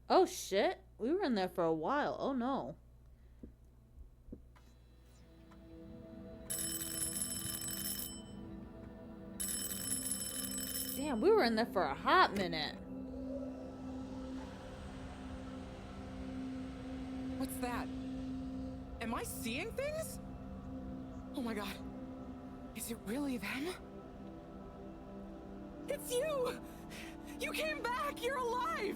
Oh shit. We were in there for a while. Oh no. Damn, we were in there for a hot minute. What's that? Am I seeing things? Oh my god. Is it really them? It's you! You came back! You're alive!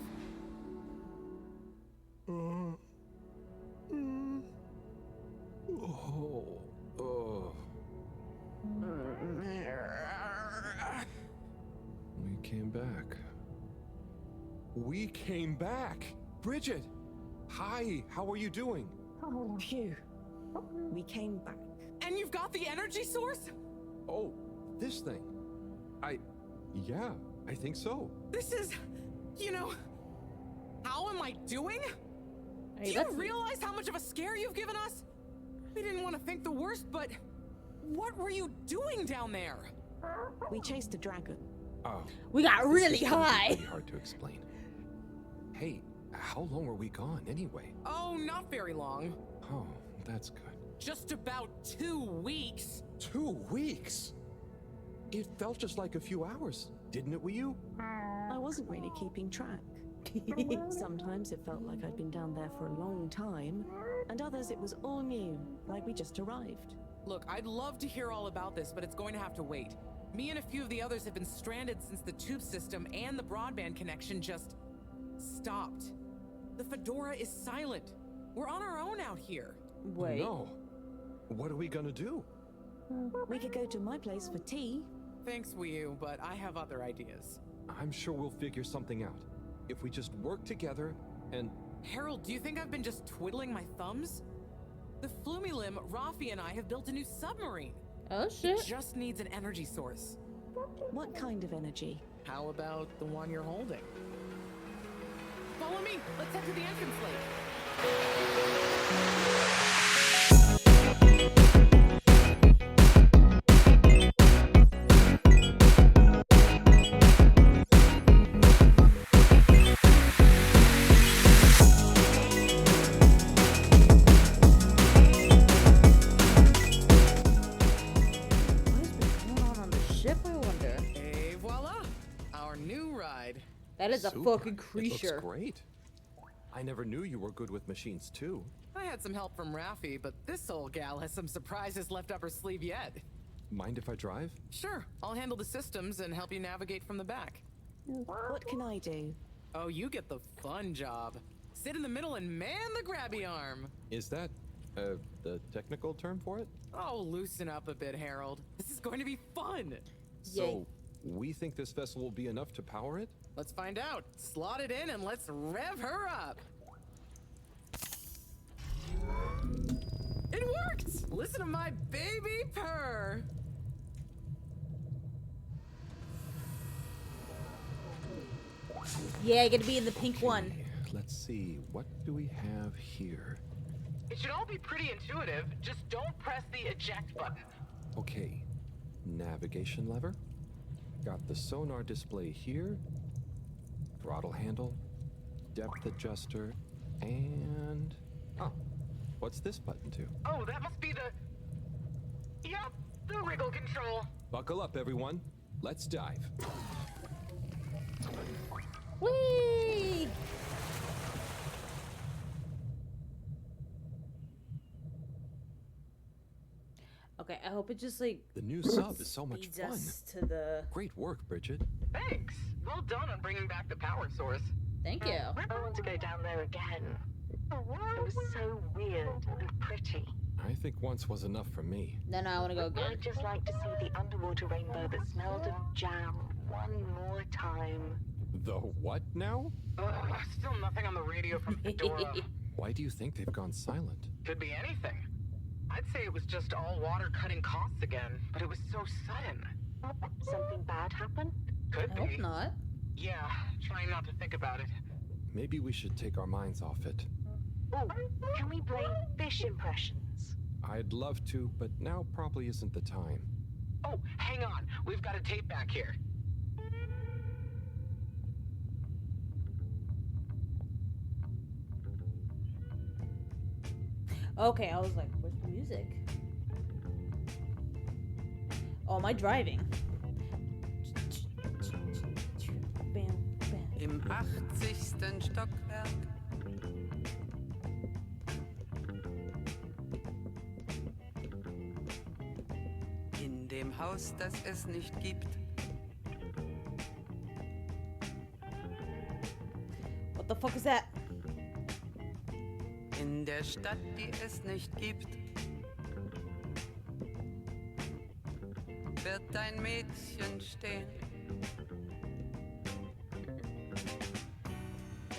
We came back. We came back! Brigitte! Hi, how are you doing? Phew. We came back. And you've got the energy source? Oh, this thing. Yeah, I think so. This is, you know, how am I doing? Hey, Do you realize how much of a scare you've given us? We didn't want to think the worst, but what were you doing down there? We chased a dragon. Oh, We got really this is gonna be high. pretty hard to explain. Hey, how long were we gone anyway? Oh, not very long. Oh, that's good. Just about 2 weeks. 2 weeks? It felt just like a few hours, didn't it, Weeoo? I wasn't really keeping track. Sometimes it felt like I'd been down there for a long time, and others it was all new, like we just arrived. Look, I'd love to hear all about this, but it's going to have to wait. Me and a few of the others have been stranded since the tube system and the broadband connection just stopped. The Fedora is silent. We're on our own out here. Wait. No. What are we gonna do? We could go to my place for tea. Thanks, Weeoo, but I have other ideas. I'm sure we'll figure something out. If we just work together and... Harold, do you think I've been just twiddling my thumbs? The Flumilim, Rafi, and I have built a new submarine. Oh It shit. just needs an energy source. What kind of energy? How about the one you're holding? Follow me! Let's head to the entrance lake! What has been going on the ship, I wonder? Et voila! Our new ride. That is a Super. fucking It creature. looks great. I never knew you were good with machines too. I had some help from Rafi, but this old gal has some surprises left up her sleeve yet. Mind if I drive? Sure, I'll handle the systems and help you navigate from the back. What can I do? Oh, you get the fun job. Sit in the middle and man the grabby arm. Is that, the technical term for it? Oh, loosen up a bit, Harold. This is going to be fun. So, we think this vessel will be enough to power it? Let's find out. Slot it in and let's rev her up. It worked! Listen to my baby purr. Yeah, gonna be in the pink one. Okay, let's see, what do we have here? It should all be pretty intuitive. Just don't press the eject button. Okay, navigation lever. Got the sonar display here. Throttle handle. Depth adjuster. And... oh, what's this button do? Oh, that must be the... Yep, the wriggle control. Buckle up, everyone. Let's dive. Whee! Okay, I hope it just like The new sub is so much speeds fun. us to the. Great work, Brigitte. Thanks. Well done on bringing back the power source. Thank you. I want to go down there again. It was so weird and pretty. I think once was enough for me. Then I want to go again. I'd just like to see the underwater rainbow that smelled of jam one more time. The what now? Still nothing on the radio from Fedora. Why do you think they've gone silent? Could be anything. I'd say it was just all water cutting costs again, but it was so sudden. Something bad happened? Could I hope be. not. Yeah, trying not to think about it. Maybe we should take our minds off it. Oh, can we play fish impressions? I'd love to, but now probably isn't the time. Oh, hang on. We've got a tape back here. Okay, I was like, where's the music? Oh, am I driving? Bam, bam. Im 80. Stockwerk. In dem Haus, das es nicht gibt. What the fuck is that? In der Stadt, die es nicht gibt. Wird ein Mädchen stehen.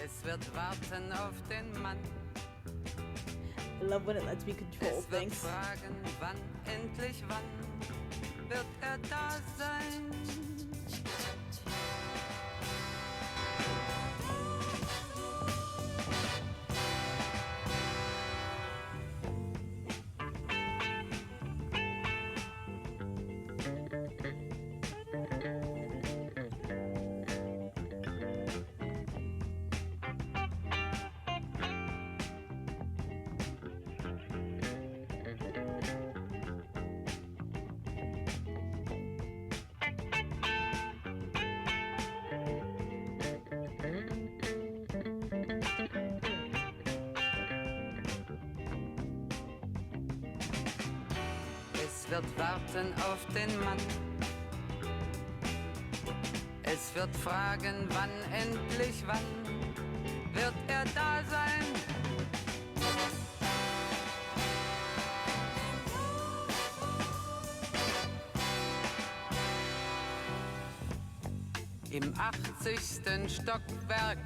Es wird warten auf den Mann. I love when it lets me control Es wird things. fragen, wann, endlich wann wird er da sein? Es wird warten auf den Mann. Es wird fragen, wann, endlich wann wird er da sein? Im 80. Stockwerk.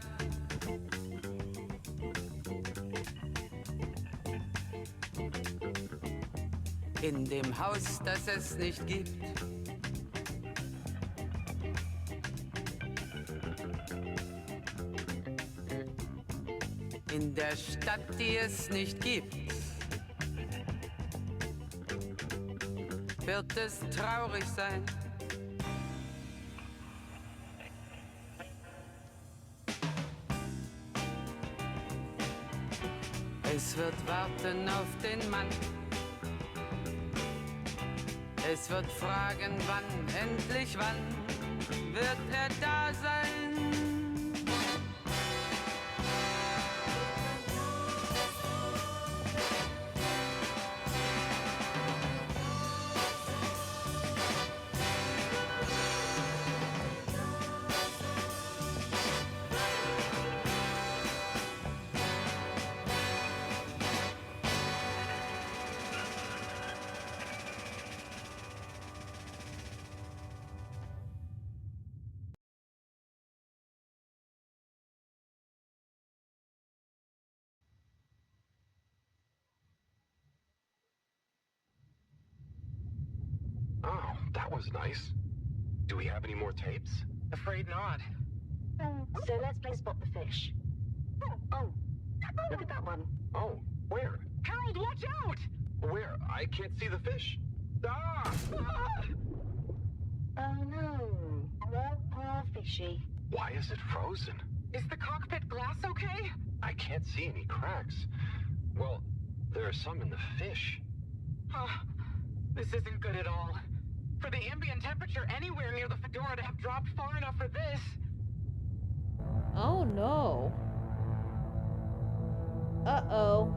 In dem Haus, das es nicht gibt. In der Stadt, die es nicht gibt. Wird es traurig sein. Es wird warten auf den Mann. Es wird fragen, wann, endlich wann wird er da sein? Oh, that was nice. Do we have any more tapes? Afraid not. So let's play Spot the Fish. Oh, look at that one. Oh, where? Harold, watch out! Where? I can't see the fish. Ah! Oh no, poor fishy. Why is it frozen? Is the cockpit glass okay? I can't see any cracks. Well, there are some in the fish. This isn't good at all. For the ambient temperature anywhere near the Fedora to have dropped far enough for this. Oh no. Uh-oh.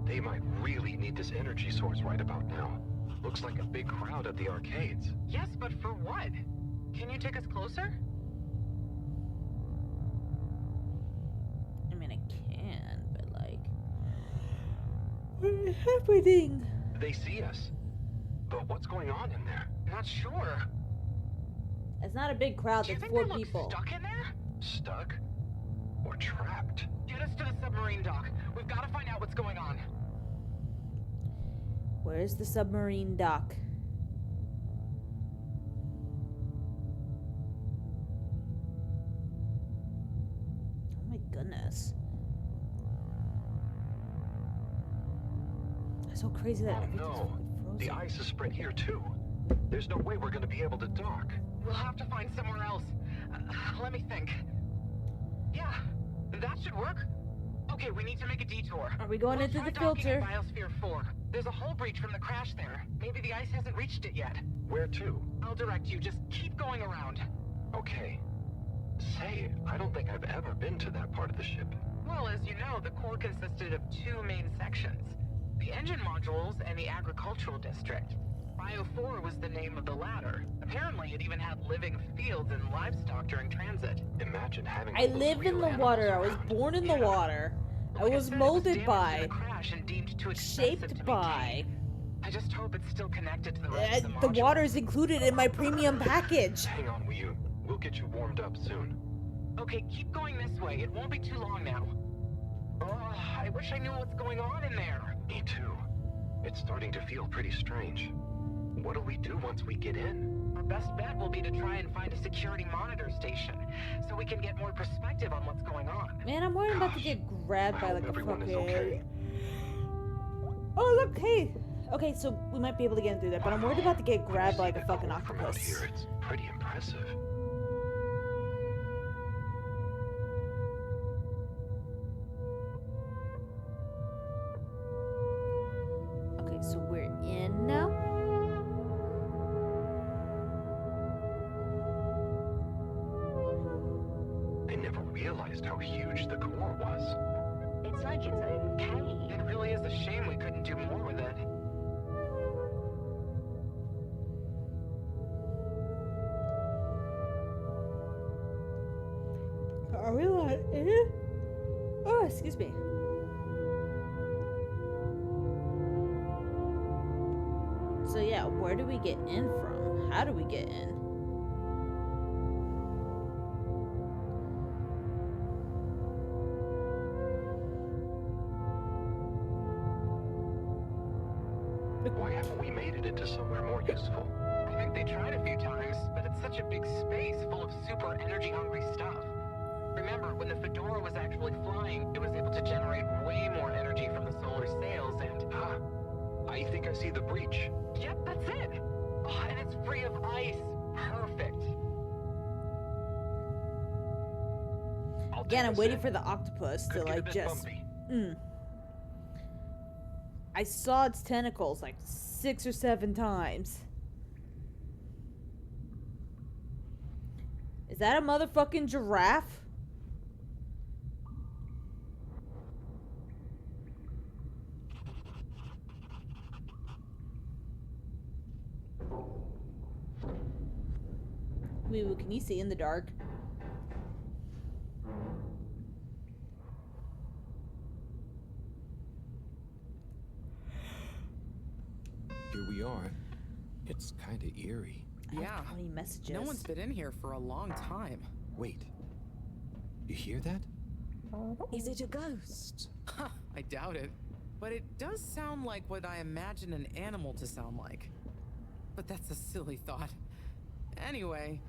They might really need this energy source right about now. Looks like a big crowd at the arcades. Yes, but for what? Can you take us closer? I mean, I can, but like... what is happening? They see us. But what's going on in there? Not sure. It's not a big crowd, Do you it's think 4 they look people. stuck in there? Stuck? Or trapped? Get us to the submarine dock. We've got to find out what's going on. Where's the submarine dock? Oh my goodness. It's so crazy that Oh everything's no. fucking frozen. The ice is spread here too. There's no way we're gonna be able to dock. We'll have to find somewhere else. Let me think. Yeah, that should work. Okay, we need to make a detour. Are we going We'll into try the docking filter? at Biosphere 4. There's a hull breach from the crash there. Maybe the ice hasn't reached it yet. Where to? I'll direct you. Just keep going around. Okay. Say, I don't think I've ever been to that part of the ship. Well, as you know, the core consisted of two main sections. The engine modules and the agricultural district. Bio 4 was the name of the latter. Apparently, it even had living fields and livestock during transit. Imagine having I all those live in real the animals water. I was around. born in the water. I Like was said, it molded damaged in by, a crash and deemed too expensive to shaped be by. tamed. I just hope it's still connected to the rest of the The module. water is included in my premium package. Hang on, Weeoo. We'll get you warmed up soon. Okay, keep going this way. It won't be too long now. Oh, I wish I knew what's going on in there. Me too. It's starting to feel pretty strange. What'll we do once we get in? Our best bet will be to try and find a security monitor station, so we can get more perspective on what's going on. Man, I'm worried I'm about to get grabbed I by hope like a everyone fucking. is okay. Oh look, hey. Okay, so we might be able to get through that, but I'm worried about to get grabbed by like a Seeing fucking the core from out octopus. here, it's pretty impressive. Okay, so we're in now. I never realized how huge the core was. It's like its own cave. It really is a shame we couldn't do more with it. Are we not in it? Oh, excuse me. So yeah, where do we get in from? How do we get in? Why haven't we made it into somewhere more useful? I think they tried a few times, but it's such a big space full of super energy-hungry stuff. Remember, when the Fedora was actually flying, it was able to generate way more energy from the solar sails and... Ah, I think I see the breach. Yep, that's it! Oh, and it's free of ice. Perfect. Again, I'm waiting for the octopus to Could get a like bit just. bumpy. I saw its tentacles like 6 or 7 times. Is that a motherfucking giraffe? Weeoo, can you see in the dark? Here we are. It's kind of eerie. I don't Yeah. have any messages. No one's been in here for a long time. Wait. You hear that? Is it a ghost? Huh, I doubt it. But it does sound like what I imagine an animal to sound like. But that's a silly thought. Anyway,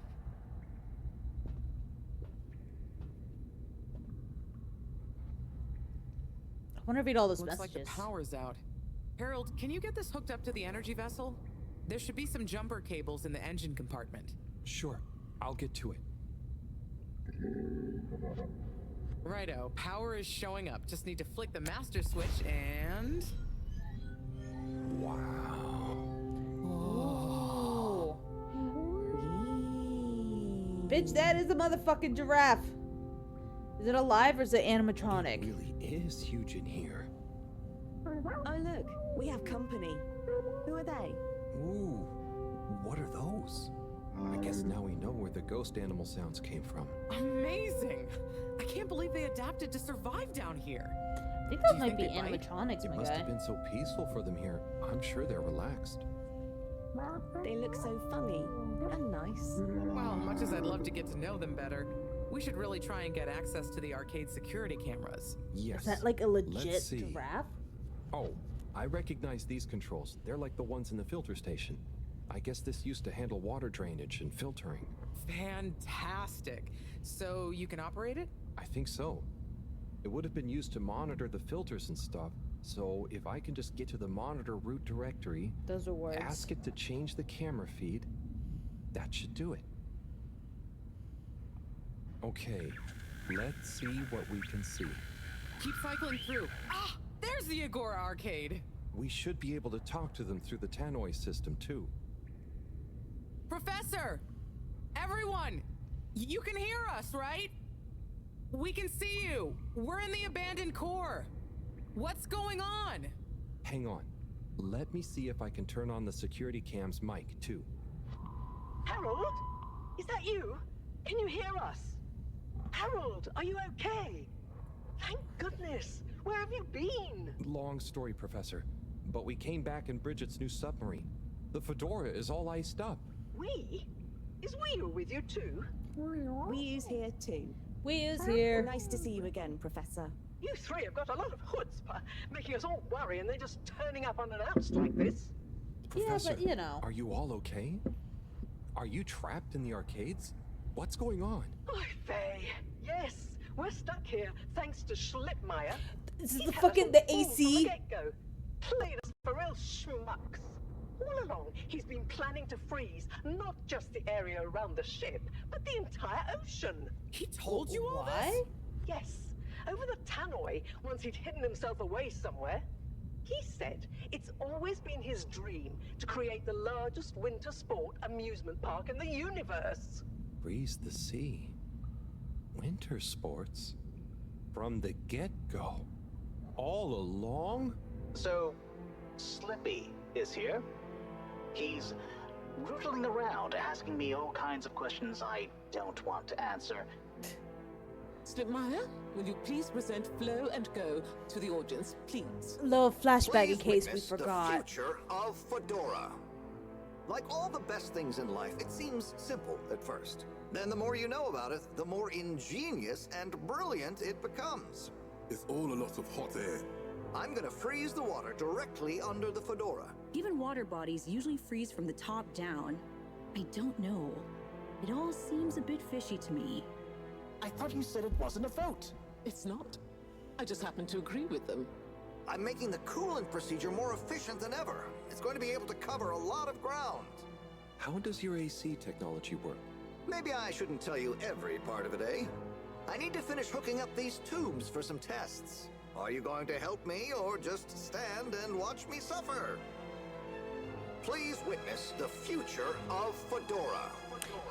I want to read all those looks like messages. the power's out. Harold, can you get this hooked up to the energy vessel? There should be some jumper cables in the engine compartment. Sure. I'll get to it. Righto, power is showing up. Just need to flick the master switch and... Wow. Oh. Bitch, that is a motherfucking giraffe. Is it alive or is it animatronic? It really is huge in here. Oh look, we have company. Who are they? Ooh. What are those? I guess now we know where the ghost animal sounds came from. Amazing! I can't believe they adapted to survive down here. I think Do those you might think be they bite? animatronics, It my must guy. have been so peaceful for them here. I'm sure they're relaxed. They look so funny and nice. Well, much as I'd love to get to know them better, we should really try and get access to the arcade security cameras. Yes. Is that like a legit Let's see. giraffe? Oh, I recognize these controls. They're like the ones in the filter station. I guess this used to handle water drainage and filtering. Fantastic. So you can operate it? I think so. It would have been used to monitor the filters and stuff. So if I can just get to the monitor root directory, Those are words. ask it to change the camera feed, that should do it. Okay, let's see what we can see. Keep cycling through. Ah, there's the Agora arcade. We should be able to talk to them through the tannoy system too. Professor! Everyone! You can hear us, right? We can see you. We're in the abandoned core. What's going on? Hang on. Let me see if I can turn on the security cam's mic too. Harold? Is that you? Can you hear us? Harold, are you okay? Thank goodness. Where have you been? Long story, Professor. But we came back in Brigitte's new submarine. The Fedora is all iced up. We? Is Weeoo with you too? Weeoo's here too. Weeoo's here. Nice to see you again, Professor. You three have got a lot of chutzpah, making us all worry and then just turning up unannounced like this. Professor, yeah, but you know. Are you all okay? Are you trapped in the arcades? What's going on? Oy vey. Yes, we're stuck here thanks to Schlipmeyer. This is He the had us fucking all the fooled from AC. the get-go. Played us for real schmucks. All along, he's been planning to freeze not just the area around the ship, but the entire ocean. He told you all this? Why? Yes, over the tannoy, once he'd hidden himself away somewhere. He said it's always been his dream to create the largest winter sport amusement park in the universe. Freeze the sea. Winter sports. From the get-go. All along? So, Slippy is here. He's rootling around, asking me all kinds of questions I don't want to answer. Slipmeyer, will you please present Flow and Go to the audience, please? Little flashback in Please case we witness forgot. The future of Fedora. Like all the best things in life, it seems simple at first. Then the more you know about it, the more ingenious and brilliant it becomes. It's all a lot of hot air. I'm gonna freeze the water directly under the Fedora. Even water bodies usually freeze from the top down. I don't know. It all seems a bit fishy to me. I thought you said it wasn't a vote. It's not. I just happen to agree with them. I'm making the coolant procedure more efficient than ever. It's going to be able to cover a lot of ground. How does your AC technology work? Maybe I shouldn't tell you every part of it, eh? I need to finish hooking up these tubes for some tests. Are you going to help me or just stand and watch me suffer? Please witness the future of Fedora.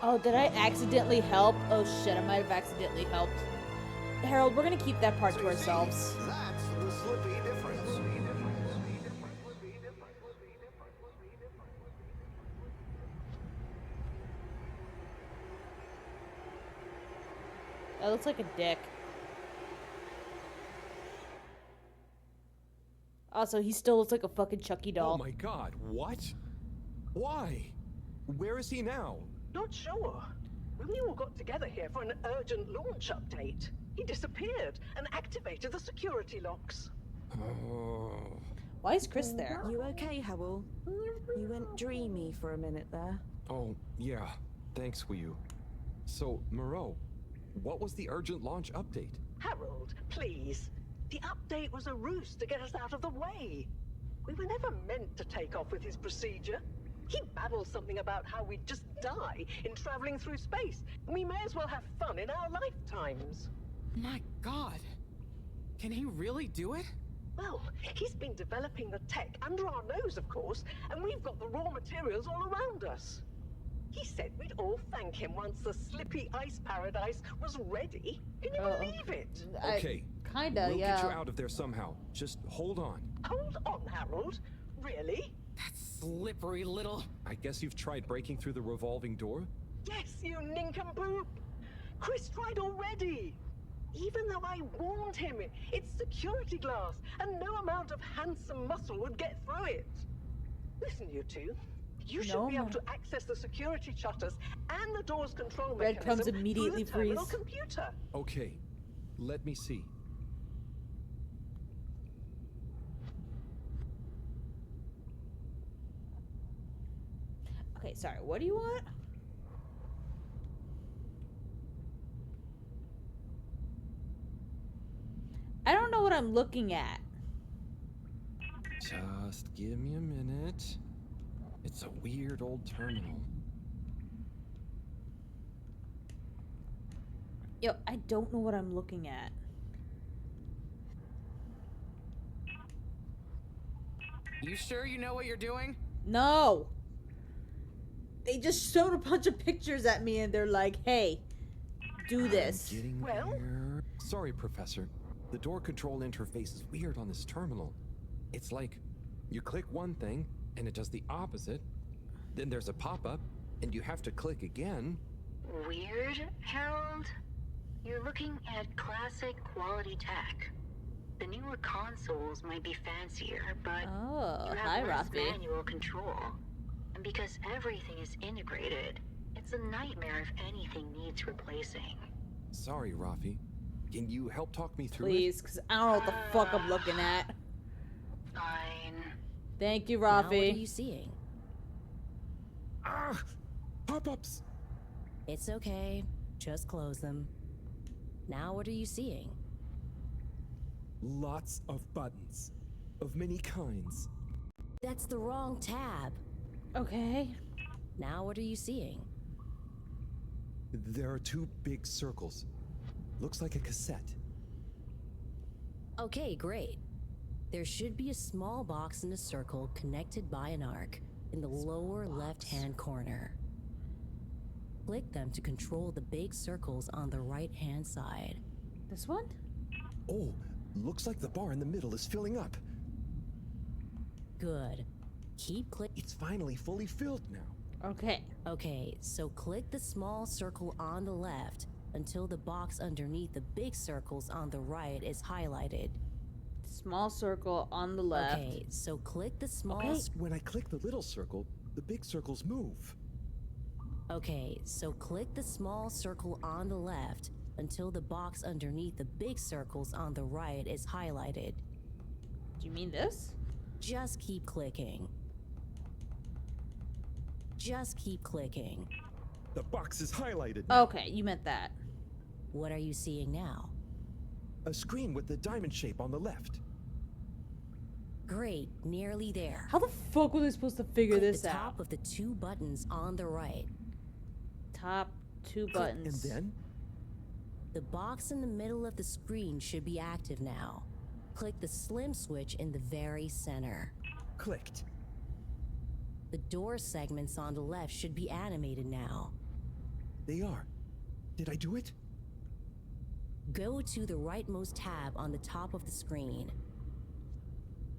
Oh, did I accidentally help? Oh shit, I might have accidentally helped. Harold, we're gonna keep that part to ourselves. That's the Slippy difference. That looks like a dick. Also, he still looks like a fucking Chucky doll. Oh my god, what? Why? Where is he now? Not sure. When we all got together here for an urgent launch update, he disappeared and activated the security locks. Oh. Why is Chris there? You okay, Howell? You went dreamy for a minute there. Oh, yeah. Thanks, Weeoo. So, Moreau, what was the urgent launch update? Harold, please. The update was a ruse to get us out of the way. We were never meant to take off with his procedure. He babbles something about how we'd just die in traveling through space. We may as well have fun in our lifetimes. My god. Can he really do it? Well, he's been developing the tech under our nose, of course, and we've got the raw materials all around us. He said we'd all thank him once the Slippy Ice Paradise was ready. Can you believe it? Okay. Kinda, we'll yeah. get you out of there somehow. Just hold on. Hold on, Harold. Really? That slippery little... I guess you've tried breaking through the revolving door? Yes, you nincompoop. Chris tried already. Even though I warned him, it's security glass, and no amount of handsome muscle would get through it. Listen, you two. You should be able to access the security shutters and the door's control mechanism Breadcrumbs immediately through the terminal freeze. computer. Okay. Let me see. Okay, sorry, what do you want? I don't know what I'm looking at. Just give me a minute. It's a weird old terminal. Yo, I don't know what I'm looking at. You sure you know what you're doing? No. They just showed a bunch of pictures at me and they're like, hey, do this. I'm getting there. Sorry, Professor. The door control interface is weird on this terminal. It's like you click one thing and it does the opposite. Then there's a pop-up and you have to click again. Weird, Harold? You're looking at classic quality tech. The newer consoles might be fancier, but you have less manual control. And because everything is integrated, it's a nightmare if anything needs replacing. Sorry, Rafi. Can you help talk me through Please, because I don't know what the fuck I'm looking at. Fine. Thank you, Now, Rafi. what are you seeing? Ah! Pop-ups! It's okay. Just close them. Now what are you seeing? Lots of buttons. Of many kinds. That's the wrong tab. Okay. Now what are you seeing? There are two big circles. Looks like a cassette. Okay, great. There should be a small box in a circle connected by an arc in the lower left-hand corner. Click them to control the big circles on the right-hand side. This one? Oh, looks like the bar in the middle is filling up. Good. Keep clicking. It's finally fully filled now. Okay. Okay, so click the small circle on the left until the box underneath the big circles on the right is highlighted. Small circle on the left. Okay, so click the small... When I click the little circle, the big circles move. Okay, so click the small circle on the left until the box underneath the big circles on the right is highlighted. Do you mean this? Just keep clicking. Just keep clicking. The box is highlighted now. Okay, you meant that. What are you seeing now? A screen with the diamond shape on the left. Great, nearly there. How the fuck was I supposed to figure Click this the out? top of the two buttons on the right. Top two buttons. And then? The box in the middle of the screen should be active now. Click the slim switch in the very center. Clicked. The door segments on the left should be animated now. They are. Did I do it? Go to the rightmost tab on the top of the screen.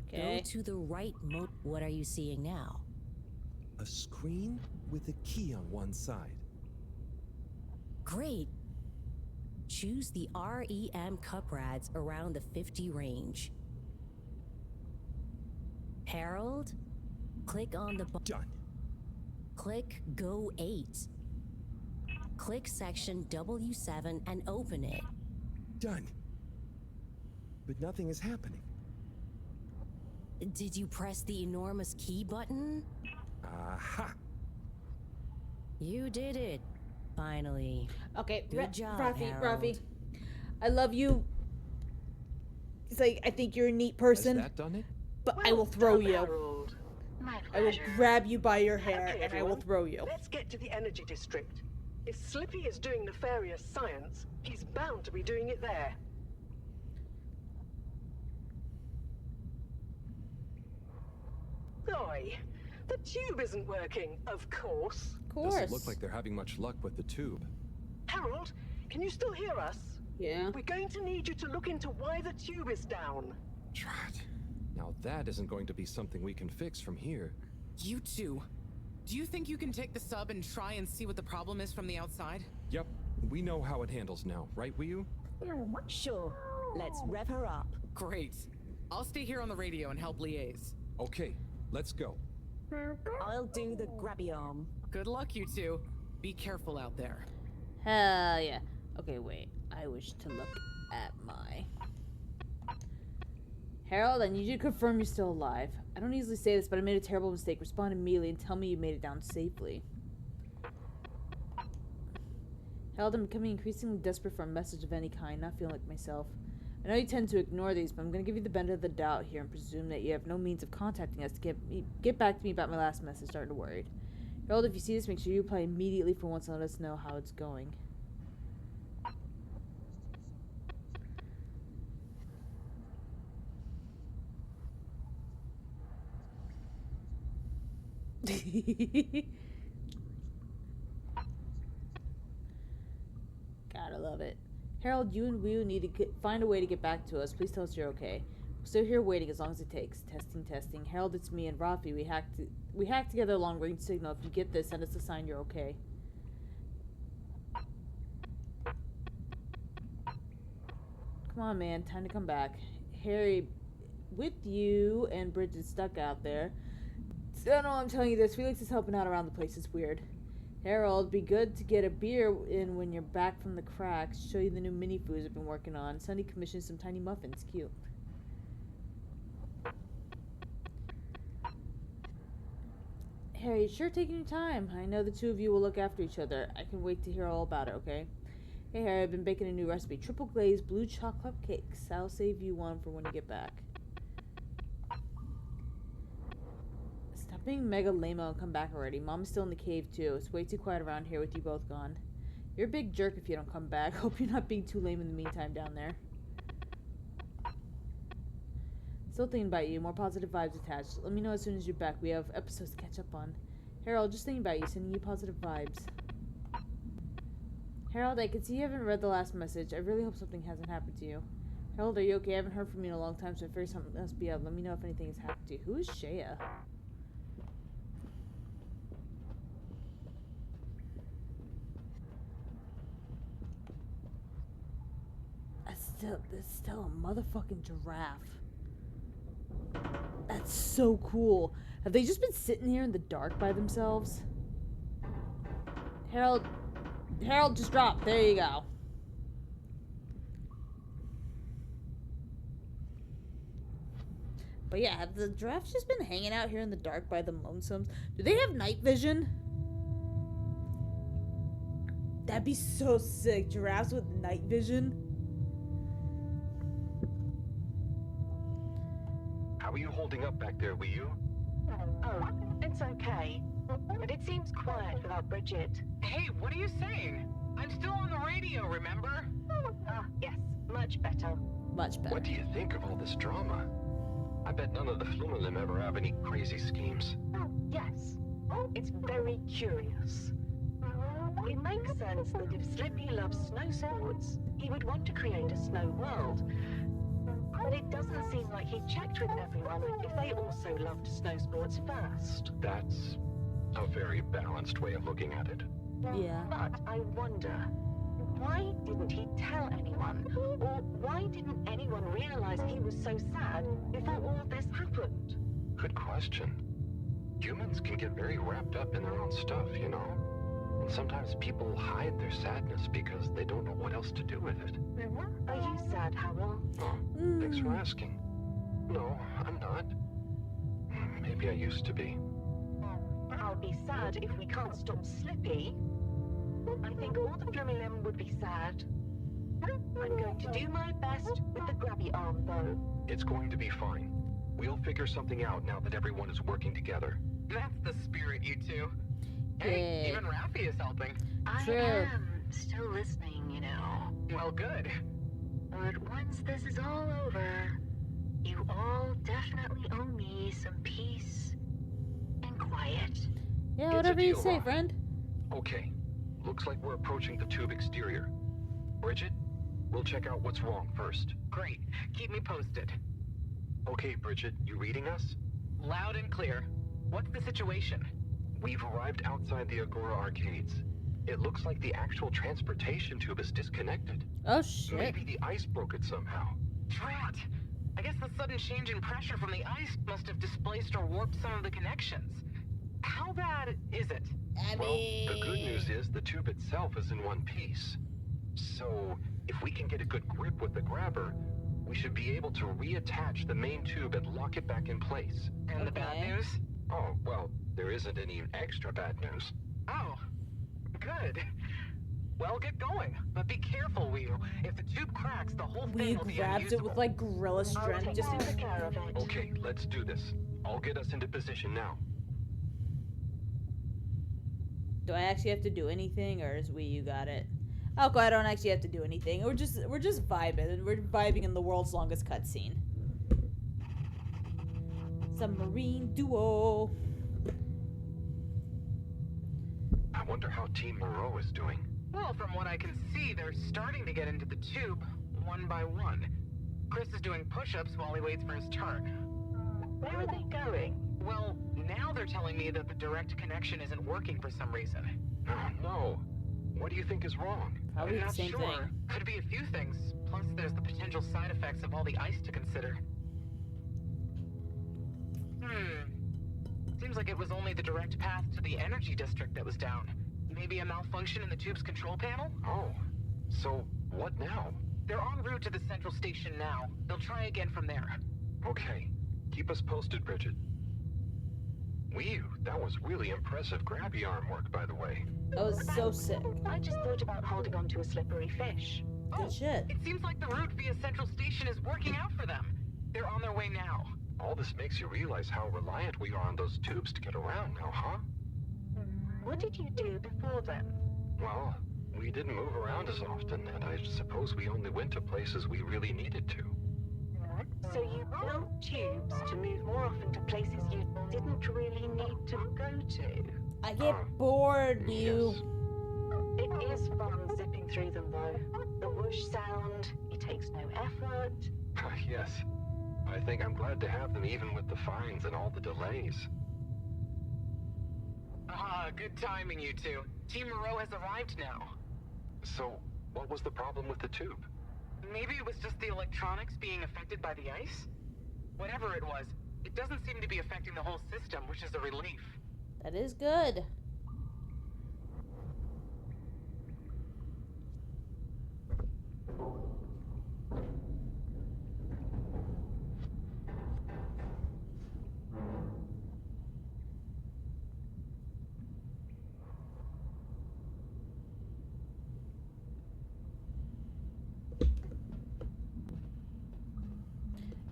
Okay. Go to the rightmost. What are you seeing now? A screen with a key on one side. Great. Choose the REM cup rads around the 50 range. Harold, click on the Done. Click Go 8. Click section W7 and open it. Done. But nothing is happening. Did you press the enormous key button? Aha! You did it. Finally. Okay, Good job, Rafi, Harold. Rafi. I love you. It's like, I think you're a neat person. Has that done it? But I will throw you. Harold. My I will pleasure. grab you by your hair Okay, and I will everyone, throw you. Let's get to the energy district. If Slippy is doing nefarious science, he's bound to be doing it there. Oi, the tube isn't working, of course. Of course. Doesn't look like they're having much luck with the tube. Harold, can you still hear us? Yeah. We're going to need you to look into why the tube is down. Drat. Now that isn't going to be something we can fix from here. You two. Do you think you can take the sub and try and see what the problem is from the outside? Yep, we know how it handles now, right, Weeoo? Sure. Let's rev her up. Great. I'll stay here on the radio and help liaise. Okay, let's go. I'll do the grabby arm. Good luck, you two. Be careful out there. Hell yeah. Okay, wait. I wish to look at my... Harold, I need you to confirm you're still alive. I don't easily say this, but I made a terrible mistake. Respond immediately and tell me you made it down safely. Harold, I'm becoming increasingly desperate for a message of any kind, not feeling like myself. I know you tend to ignore these, but I'm going to give you the benefit of the doubt here and presume that you have no means of contacting us to get back to me about my last message. Starting to worried. Harold, if you see this, make sure you reply immediately for once and let us know how it's going. Gotta love it. Harold, you and Weeoo need to find a way to get back to us. Please tell us you're okay. We're still here waiting as long as it takes. Testing. Harold, it's me and Rafi. We hacked together a long-range signal. If you get this, send us a sign you're okay. Come on, man. Time to come back. Harry, with you and Brigitte stuck out there. I don't know why I'm telling you this. Felix is helping out around the place. It's weird. Harold, be good to get a beer in when you're back from the cracks. Show you the new mini foods I've been working on. Sunny commissioned some tiny muffins. Cute. Harry, sure taking your time. I know the two of you will look after each other. I can wait to hear all about it, okay? Hey Harry, I've been baking a new recipe. Triple glazed blue chocolate cakes. I'll save you one for when you get back. Stop being mega lame-o and come back already. Mom is still in the cave too. It's way too quiet around here with you both gone. You're a big jerk if you don't come back. Hope you're not being too lame in the meantime down there. Still thinking about you. More positive vibes attached. Let me know as soon as you're back. We have episodes to catch up on. Harold, just thinking about you. Sending you positive vibes. Harold, I can see you haven't read the last message. I really hope something hasn't happened to you. Harold, are you okay? I haven't heard from you in a long time, so I figured something must be up. Let me know if anything has happened to you. Who is Shea? There's still a motherfucking giraffe. That's so cool. Have they just been sitting here in the dark by themselves? Harold, just drop. There you go. But yeah, have the giraffes just been hanging out here in the dark by the lonesomes? Do they have night vision? That'd be so sick. Giraffes with night vision. How are you holding up back there, Weeoo? Oh, it's okay. But it seems quiet without Brigitte. Hey, what are you saying? I'm still on the radio, remember? Yes, much better. Much better. What do you think of all this drama? I bet none of the Flumelin ever have any crazy schemes. Yes. It's very curious. It makes sense that if Slippy loves snow sports, he would want to create a snow world. But it doesn't seem like he checked with everyone if they also loved snow sports first. That's a very balanced way of looking at it. Yeah. But I wonder, why didn't he tell anyone? Or why didn't anyone realize he was so sad before all this happened? Good question. Humans can get very wrapped up in their own stuff, you know? And sometimes people hide their sadness because they don't know what else to do with it. Are you sad, Harold? Oh, thanks for asking. No, I'm not. Maybe I used to be. I'll be sad if we can't stop Slippy. I think all the Flumelin would be sad. I'm going to do my best with the grabby arm, though. It's going to be fine. We'll figure something out now that everyone is working together. That's the spirit, you two. Hey, even Rafi is helping. I am still listening, you know. Well, good. But once this is all over, you all definitely owe me some peace and quiet. Yeah, whatever you say, friend. Okay. Looks like we're approaching the tube exterior. Brigitte, we'll check out what's wrong first. Great. Keep me posted. Okay, Brigitte, you reading us? Loud and clear. What's the situation? We've arrived outside the Agora arcades. It looks like the actual transportation tube is disconnected. Oh, shit. Maybe the ice broke it somehow. Drat! I guess the sudden change in pressure from the ice must have displaced or warped some of the connections. How bad is it? Well, the good news is the tube itself is in one piece. So, if we can get a good grip with the grabber, we should be able to reattach the main tube and lock it back in place. And the bad news? Oh, well, there isn't any extra bad news. Oh, good. Well, get going. But be careful, Weeoo. If the tube cracks, the whole thing will be grabs it with like gorilla strength. Just take care of it. Okay, let's do this. I'll get us into position now. Do I actually have to do anything, or is Weeoo got it? Oh, I don't actually have to do anything. We're just vibing. We're vibing in the world's longest cutscene. Submarine duo. I wonder how Team Moreau is doing. Well, from what I can see, they're starting to get into the tube, one by one. Chris is doing push-ups while he waits for his turn. Where are they going? Well, now they're telling me that the direct connection isn't working for some reason. Oh, no. What do you think is wrong? Probably I'm the same not sure. thing. Could be a few things. Plus, there's the potential side effects of all the ice to consider. Seems like it was only the direct path to the energy district that was down. Maybe a malfunction in the tube's control panel? Oh, so what now? They're en route to the central station now. They'll try again from there. Okay. Keep us posted, Brigitte. Weeoo, that was really impressive grabby arm work, by the way. That was so sick. I just thought about holding on to a slippery fish. Good shit. It seems like the route via Central Station is working out for them. They're on their way now. All this makes you realize how reliant we are on those tubes to get around now, huh? What did you do before then? Well, we didn't move around as often, and I suppose we only went to places we really needed to. So you built tubes to move more often to places you didn't really need to go to? I get bored, Weeoo. It is fun zipping through them, though. The whoosh sound, it takes no effort. Yes. I think I'm glad to have them even with the fines and all the delays. Good timing, you two. Team Moreau has arrived now. So, what was the problem with the tube? Maybe it was just the electronics being affected by the ice? Whatever it was, it doesn't seem to be affecting the whole system, which is a relief. That is good.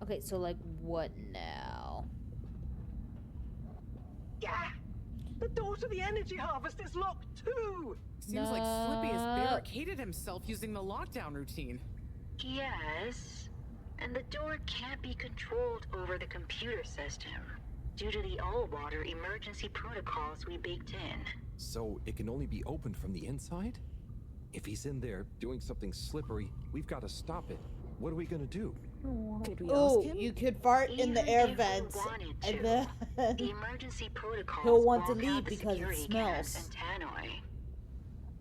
Okay, so like what now? Yeah! The door to the energy harvest is locked too! Seems like Slippy has barricaded himself using the lockdown routine. Yes, and the door can't be controlled over the computer system due to the all-water emergency protocols we baked in. So it can only be opened from the inside? If he's in there doing something slippery, we've got to stop it. What are we gonna do? Could we Oh, ask him? you could fart in the air vents, and then The emergency protocols he'll want to block leave out the because it security cams smells. and tannoy.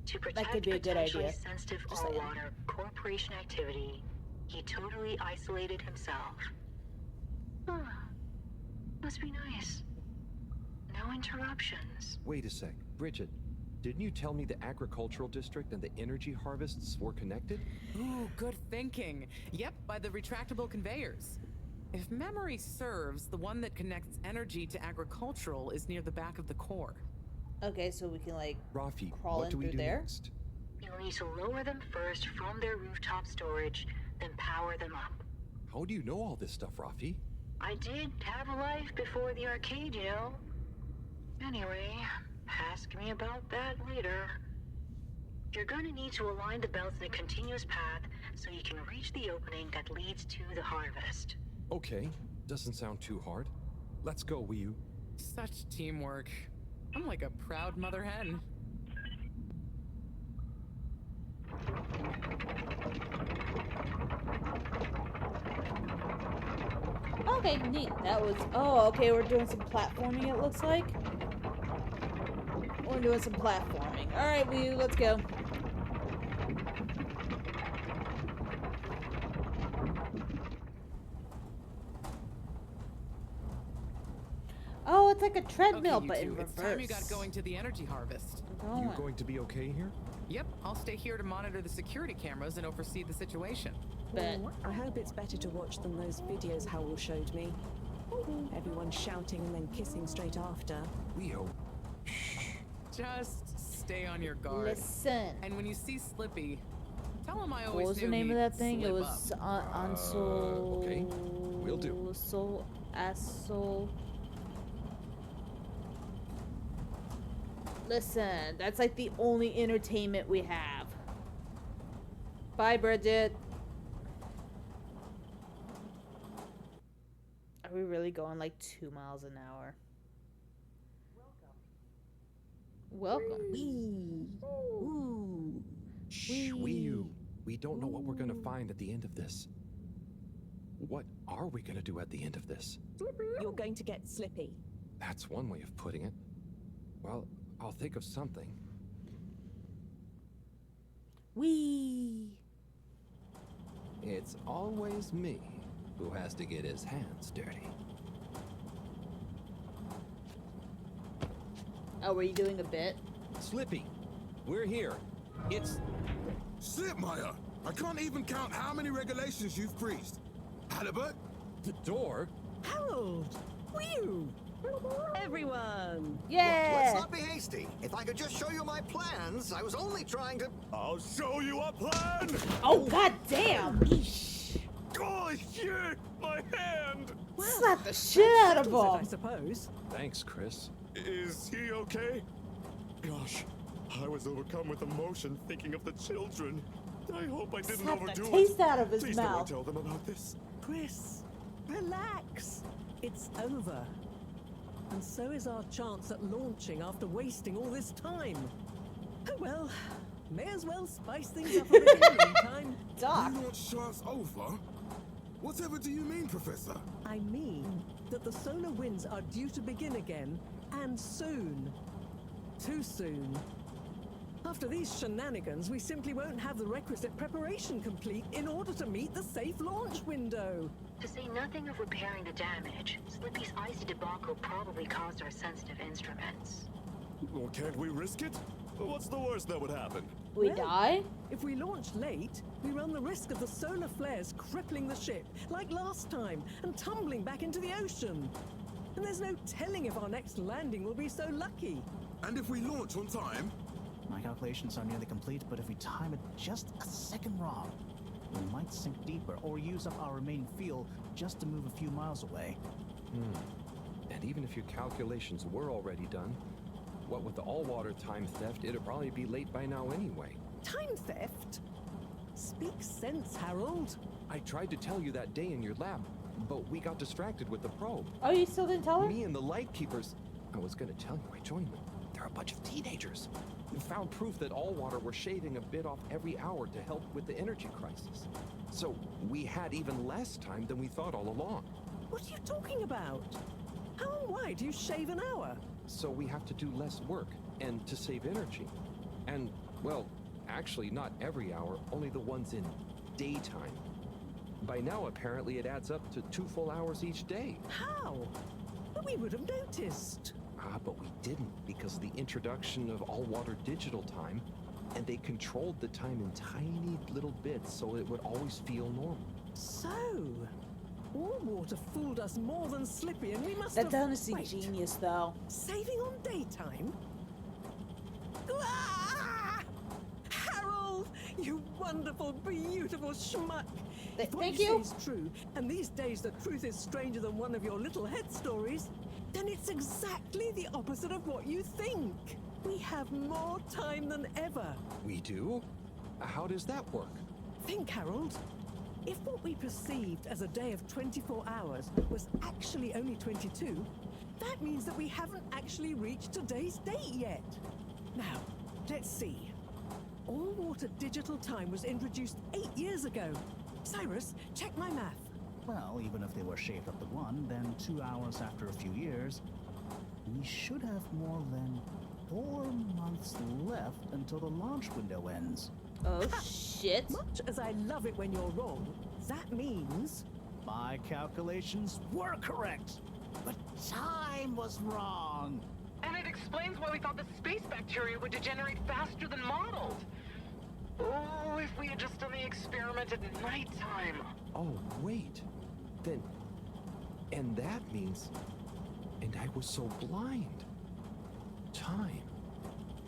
To That protect could be a good potentially idea. sensitive Just saying. all-water corporation activity, he totally isolated himself. Must be nice. No interruptions. Wait a sec. Brigitte, didn't you tell me the agricultural district and the energy harvests were connected? Ooh, good thinking. Yep, by the retractable conveyors. If memory serves, the one that connects energy to agricultural is near the back of the core. Okay, so we can like Rafi, crawl what in do we through do there. next? You'll need to lower them first from their rooftop storage, then power them up. How do you know all this stuff, Rafi? I did have a life before the arcade, you know. Anyway, ask me about that later. You're going to need to align the belts in a continuous path so you can reach the opening that leads to the harvest. Okay, doesn't sound too hard. Let's go, Weeoo. Such teamwork. I'm like a proud mother hen. Okay, neat. That was. Oh, okay. We're doing some platforming. It looks like. We're doing some platforming. All right, Weeoo, let's go. Oh, it's like a treadmill, Okay, you but two, in reverse. it's time you got going to the energy harvest. You going to be okay here? Yep, I'll stay here to monitor the security cameras and oversee the situation. Well, I hope it's better to watch than those videos Howell showed me. Everyone shouting and then kissing straight after. Weeoo. Just stay on your guard. Listen. And when you see Slippy, tell him I What always was the knew name of he'd that thing? It slip was up. Ansel. Okay, will do. Soul. Asshole. Listen, that's like the only entertainment we have. Bye, Brigitte. Are we really going like 2 miles an hour? Welcome. Shh, Weeoo. We don't know what we're gonna find at the end of this. What are we gonna do at the end of this? You're going to get Slippy. That's one way of putting it. Well, I'll think of something. Wee. It's always me who has to get his hands dirty. Oh, were you doing a bit? Slippy, we're here. It's... Slipmire! I can't even count how many regulations you've breached. Halibut? The door? Harold! Weeoo! Everyone! Yeah! Let's not be hasty. If I could just show you my plans, I was only trying to... I'll show you a plan! Oh, god damn! Oh, shit! My hand! Slap the shit out of I him! suppose. Thanks, Chris. Is he okay? Gosh, I was overcome with emotion thinking of the children. I hope I didn't Slap the overdo it. taste out of his Please mouth. don't tell them about this. Chris, relax. It's over. And so is our chance at launching after wasting all this time. Oh well, may as well spice things up a bit in the meantime. Doc. You launch chance over? Whatever do you mean, Professor? I mean that the solar winds are due to begin again, and soon. Too soon. After these shenanigans, we simply won't have the requisite preparation complete in order to meet the safe launch window. To say nothing of repairing the damage, Slippy's icy debacle probably caused our sensitive instruments. Well, can't we risk it? What's the worst that would happen? We Well, die? If we launch late, we run the risk of the solar flares crippling the ship, like last time, and tumbling back into the ocean. And there's no telling if our next landing will be so lucky. And if we launch on time? My calculations are nearly complete, but if we time it just a second wrong, we might sink deeper or use up our remaining fuel just to move a few miles away. And even if your calculations were already done, what with the all-water time theft, it'd probably be late by now anyway. Time theft? Speak sense, Harold. I tried to tell you that day in your lab, but we got distracted with the probe. Oh, you still didn't tell her? Me and the light keepers. I was gonna tell you I joined them. They're a bunch of teenagers. We found proof that all water were shaving a bit off every hour to help with the energy crisis. So we had even less time than we thought all along. What are you talking about? How and why do you shave an hour? So we have to do less work and to save energy. And, well, actually not every hour, only the ones in daytime. By now, apparently, it adds up to 2 full hours each day. How? But we would have noticed. But we didn't because of the introduction of all-water digital time, and they controlled the time in tiny little bits so it would always feel normal. So, all water fooled us more than Slippy, and we must That's have... honestly Wait, genius, though. saving on daytime? Ah! Harold, you wonderful, beautiful schmuck! If what Thank you you. say is true, and these days the truth is stranger than one of your little head stories, then it's exactly the opposite of what you think. We have more time than ever. We do? How does that work? Think, Harold. If what we perceived as a day of 24 hours was actually only 22, that means that we haven't actually reached today's date yet. Now, let's see. All-water digital time was introduced 8 years ago. Cyrus, check my math. Well, even if they were shaved up to 1, then 2 hours after a few years, we should have more than 4 months left until the launch window ends. Oh, shit. Much as I love it when you're wrong, that means... My calculations were correct, but time was wrong. And it explains why we thought the space bacteria would degenerate faster than modeled. Oh, if we had just done the experiment at nighttime. Oh, wait. Then... And that means... And I was so blind. Time.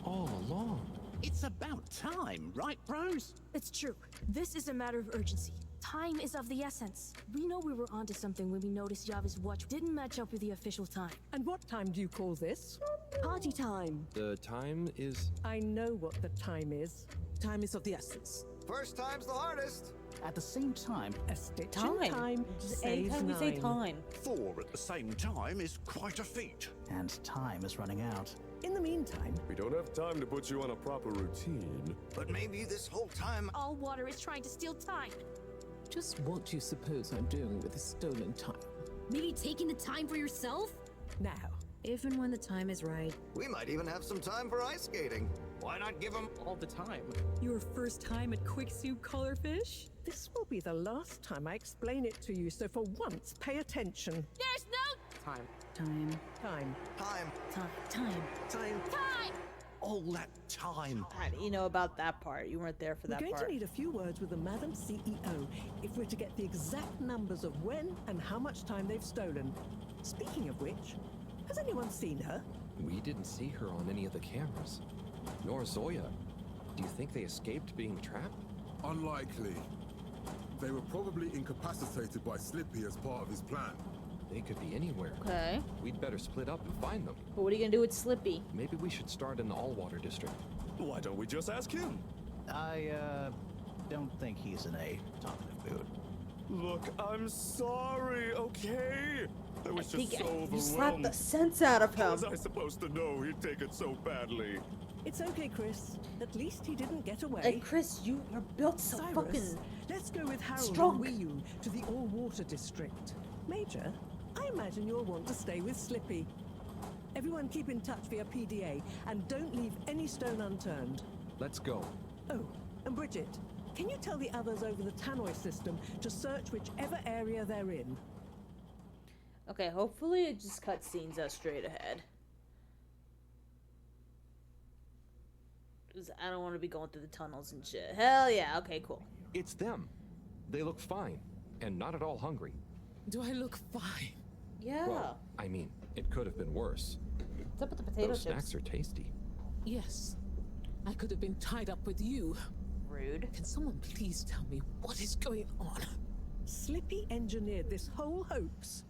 all along. It's about time, right, bros? It's true. This is a matter of urgency. Time is of the essence. We know we were onto something when we noticed Java's watch didn't match up with the official time. And what time do you call this? Party time. The time is... I know what the time is. Time is of the essence. First time's the hardest. At the same time, a stitch in time saves Anytime we say 9. time. 4 at the same time is quite a feat. And time is running out. In the meantime, We don't have time to put you on a proper routine. But maybe this whole time... All water is trying to steal time. Just what do you suppose I'm doing with the stolen time? Maybe taking the time for yourself? now, If and when the time is right. We might even have some time for ice skating. Why not give them All the time. Your first time at Quick Soup Colorfish? this will be the last time I explain it to you, so for once, pay attention. There's no Time. Time. time? time. All that time. How do you know about that part? You weren't there for We're that going part. to need a few words with the Madam CEO if we're to get the exact numbers of when and how much time they've stolen. Speaking of which, has anyone seen her? We didn't see her on any of the cameras. Nor Zoya. Do you think they escaped being trapped? Unlikely. They were probably incapacitated by Slippy as part of his plan. They could be anywhere. Okay. We'd better split up and find them. But what are you gonna do with Slippy? Maybe we should start in the all-water district. Why don't we just ask him? I, don't think he's in a talkative mood. Look, I'm sorry, okay? I was I just think so overwhelmed. you slapped the sense out of How him. was I supposed to know he'd take it so badly? It's okay, Chris. At least he didn't get away. Like Chris, you're built so Cyrus, fucking. let's go with Harold strong. and Weeoo to the all-water district. Major, I imagine you'll want to stay with Slippy. Everyone keep in touch via PDA, and don't leave any stone unturned. Let's go. Oh, and Brigitte, can you tell the others over the tannoy system to search whichever area they're in? Okay, hopefully it just cuts scenes us straight ahead. 'Cause I don't want to be going through the tunnels and shit. Hell yeah, okay, cool. It's them. They look fine, and not at all hungry. Do I look fine? Yeah. Well, I mean, it could have been worse. What's up with the potato Those chips? snacks are tasty. Yes. I could have been tied up with you. Rude. Can someone please tell me what is going on? Slippy engineered this whole hoax.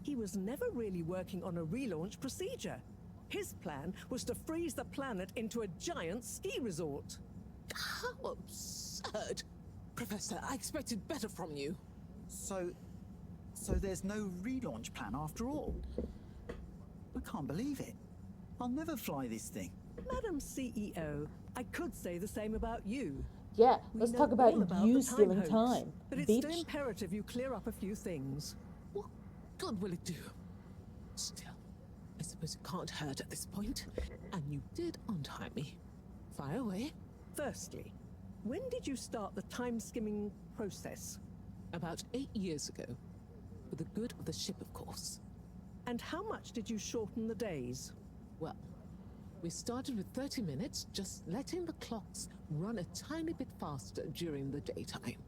He was never really working on a relaunch procedure. His plan was to freeze the planet into a giant ski resort. How absurd! Professor, I expected better from you. So there's no relaunch plan after all? I can't believe it. I'll never fly this thing. Madam CEO, I could say the same about you. Yeah, We let's know talk about all the you stealing hoax, time. But it's still imperative you clear up a few things. What good will it do? Still, I suppose it can't hurt at this point. And you did untie me. Fire away. Firstly, when did you start the time-skimming process? About 8 years ago. For the good of the ship, of course. And how much did you shorten the days? Well, we started with 30 minutes, just letting the clocks run a tiny bit faster during the daytime.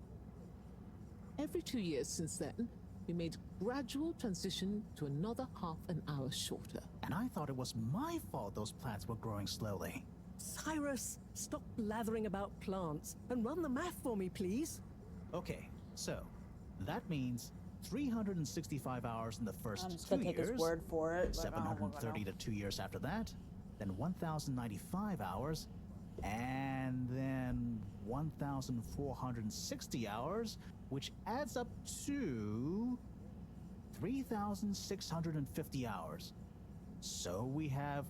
Every 2 years since then, we made gradual transition to another half an hour shorter. And I thought it was my fault those plants were growing slowly. Cyrus, stop blathering about plants and run the math for me, please. Okay, so that means 365 hours in the first I'm just 2 gonna take years. his word for it. But I don't know. 730 to 2 years after that, then 1,095 hours, and then 1,460 hours, which adds up to 3,650 hours. So we have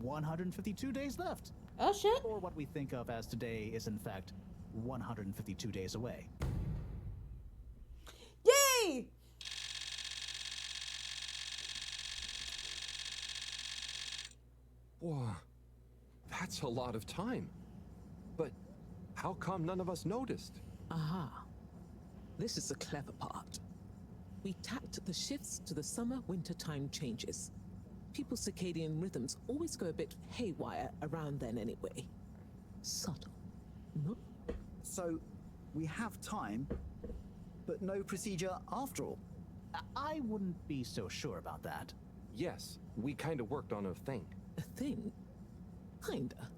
152 days left. Oh shit. Or what we think of as today is in fact 152 days away. Yay! Whoa, that's a lot of time. But how come none of us noticed? Aha. This is the clever part. We tacked the shifts to the summer-winter time changes. People's circadian rhythms always go a bit haywire around then anyway. Subtle, no? So we have time, but no procedure after all. I wouldn't be so sure about that. Yes, we kind of worked on a thing. A thing? Kinda.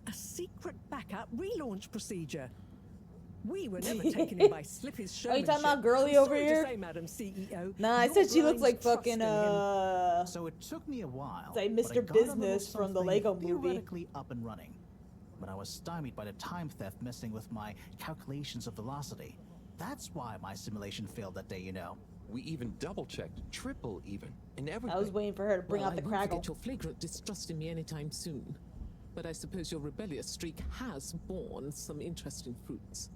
A secret backup relaunch procedure. We were never taken in by Slippy's showmanship. Are you talking about girly I'm over sorry here? To say, Madam CEO, Nah, I said she looks like fucking So it took me a while. It's like but I Mr. got a Business little from the something Lego movie. theoretically up and running. But I was stymied by the time theft messing with my calculations of velocity. That's why my simulation failed that day, you know. We even double-checked, triple even, and everything. I was waiting for her to bring out the I won't craggle. forget your flagrant distrust in me anytime soon. But I suppose your rebellious streak has borne some interesting fruits.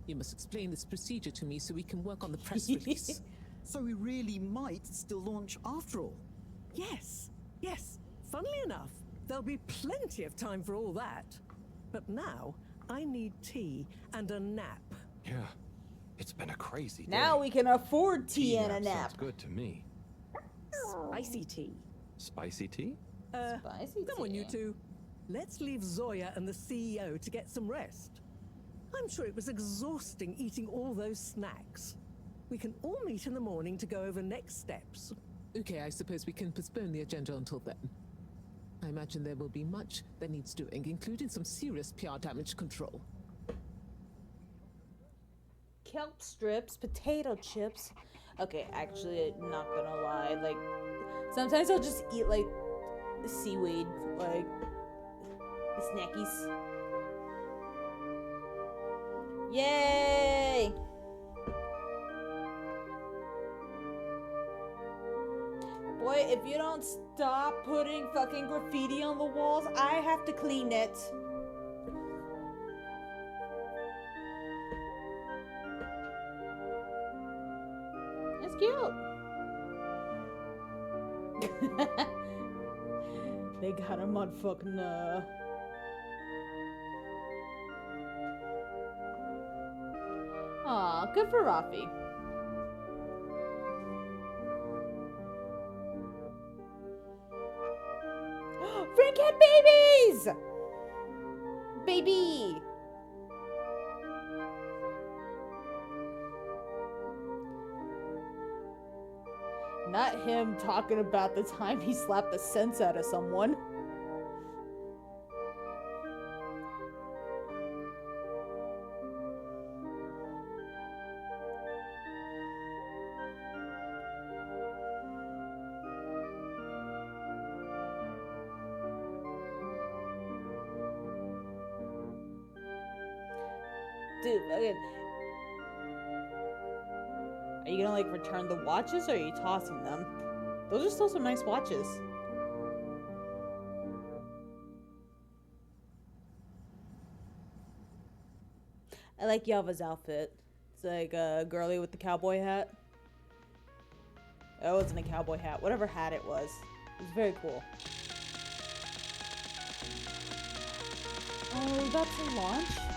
You must explain this procedure to me so we can work on the press release. So we really might still launch after all? Yes, yes. Funnily enough, there'll be plenty of time for all that. But now, I need tea and a nap. Yeah, it's been a crazy day. Now we can afford tea and a Sounds nap. good to me. Spicy tea. Spicy tea? Spicy Come on, tea. you two. Let's leave Zoya and the CEO to get some rest. I'm sure it was exhausting eating all those snacks. We can all meet in the morning to go over next steps. Okay, I suppose we can postpone the agenda until then. I imagine there will be much that needs doing, including some serious PR damage control. Kelp strips, potato chips. Okay, actually, not gonna lie. Like, sometimes I'll just eat, like, seaweed, like, snackies. Yay! Boy, if you don't stop putting fucking graffiti on the walls, I have to clean it. It's cute. They got him on fucking, Aw, good for Rafi. Frank had babies! Baby! Not him talking about the time he slapped the sense out of someone. Dude, okay. Are you gonna like return the watches or are you tossing them? Those are still some nice watches. I like Yava's outfit. It's like a girly with the cowboy hat. Oh, it wasn't a cowboy hat. Whatever hat it was. It was very cool. Oh, that's a launch?